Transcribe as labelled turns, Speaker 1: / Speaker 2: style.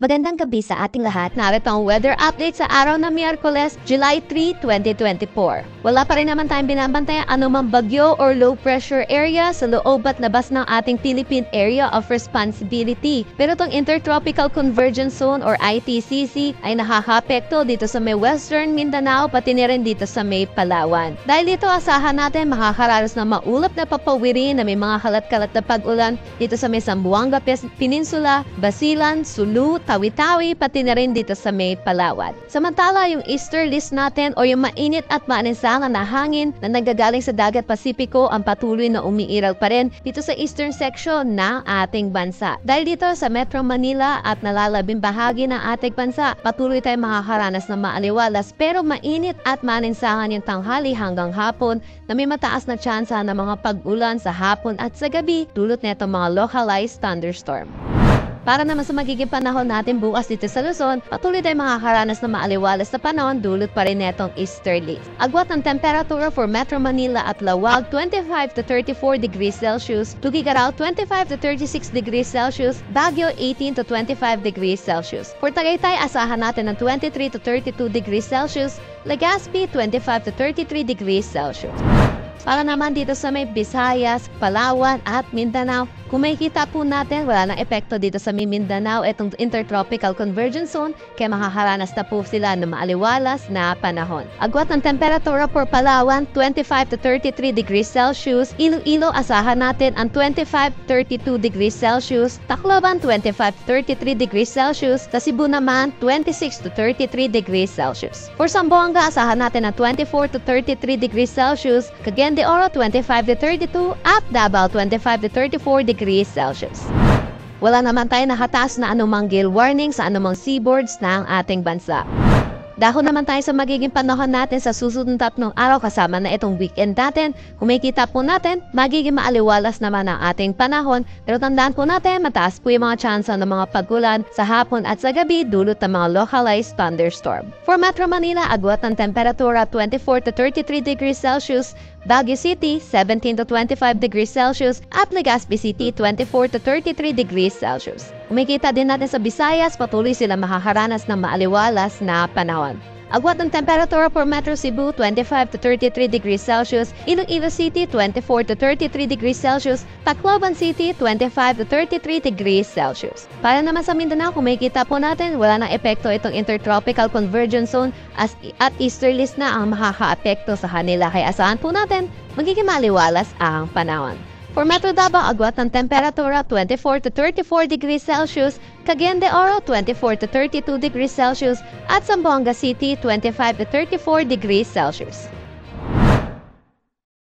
Speaker 1: Magandang gabi sa ating lahat. Narito ang weather update sa araw na Miyerkules, July 3, 2024. Wala pa rin naman tayong binabantayan anumang bagyo or low pressure area sa loob at labas ng ating Philippine Area of Responsibility. Pero itong Intertropical Convergence Zone or ITCZ ay nakakapekto dito sa may Western Mindanao pati na rin dito sa may Palawan. Dahil dito asahan natin makakaranas ng maulap na papawirin na may mga kalat-kalat na pag-ulan dito sa may Zamboanga Peninsula, Basilan, Sulu, Tawi-Tawi, pati na rin dito sa may Palawan. Samantala, yung easterlies natin o yung mainit at maaninsangan na hangin na nagagaling sa dagat Pasipiko ang patuloy na umiiral pa rin dito sa eastern section ng ating bansa. Dahil dito sa Metro Manila at nalalabing bahagi ng ating bansa, patuloy tayong makakaranas ng maaliwalas pero mainit at maaninsangan yung tanghali hanggang hapon na may mataas na tsansa ng mga pag-ulan sa hapon at sa gabi dulot nito mga localized thunderstorm. Para naman sa magiging panahon natin bukas dito sa Luzon, patuloy tayong makakaranas ng maaliwalas na panahon dulot pa rin netong easterly. Agwat ng temperatura for Metro Manila at Lawag 25 to 34 degrees Celsius, Tugigaraw 25 to 36 degrees Celsius, Baguio 18 to 25 degrees Celsius. For Tagaytay, asahan natin ng 23 to 32 degrees Celsius, Legazpi 25 to 33 degrees Celsius. Para naman dito sa may Visayas, Palawan at Mindanao, kung makikita po natin, wala nang epekto dito sa Mindanao itong Intertropical Convergence Zone kaya makakaranas na po sila ng maaliwalas na panahon. Agwat ng temperatura for Palawan, 25 to 33 degrees Celsius. Iloilo, asahan natin ang 25 to 32 degrees Celsius. Tacloban, 25 to 33 degrees Celsius. Sa Cebu naman, 26 to 33 degrees Celsius. For Zamboanga, asahan natin ang 24 to 33 degrees Celsius. Cagayan de Oro, 25 to 32 at Davao, 25 to 34 degrees Celsius. Wala naman tayo nakataas na anumang gale warning sa anumang seaboards ng ating bansa. Dahon naman tayo sa magiging panahon natin sa susunod na 3 araw kasama na itong weekend natin. Kung makikita po natin, magiging maaliwalas naman ang ating panahon. Pero tandaan po natin, mataas po yung mga tsansa ng mga pag-ulan sa hapon at sa gabi dulot ng mga localized thunderstorm. For Metro Manila, agwat ng temperatura 24 to 33 degrees Celsius, Baguio City 17 to 25 degrees Celsius at Legazpi City 24 to 33 degrees Celsius. Kumikita din natin sa Visayas, patuloy sila makakaranas ng maaliwalas na panahon. Agwat ng temperatura for Metro Cebu 25 to 33 degrees Celsius, Iloilo City 24 to 33 degrees Celsius, Tacloban City 25 to 33 degrees Celsius. Para naman sa Mindanao, kung makikita po natin, wala nang epekto itong Intertropical Convergence Zone at easterlies na ang makaka-apekto sa kanila. Kaya asahan po natin, magiging maliwalas ang panahon. For Metro Davao, agwat ng temperatura 24 to 34 degrees Celsius, Cagayan de Oro 24 to 32 degrees Celsius at Zamboanga City 25 to 34 degrees Celsius.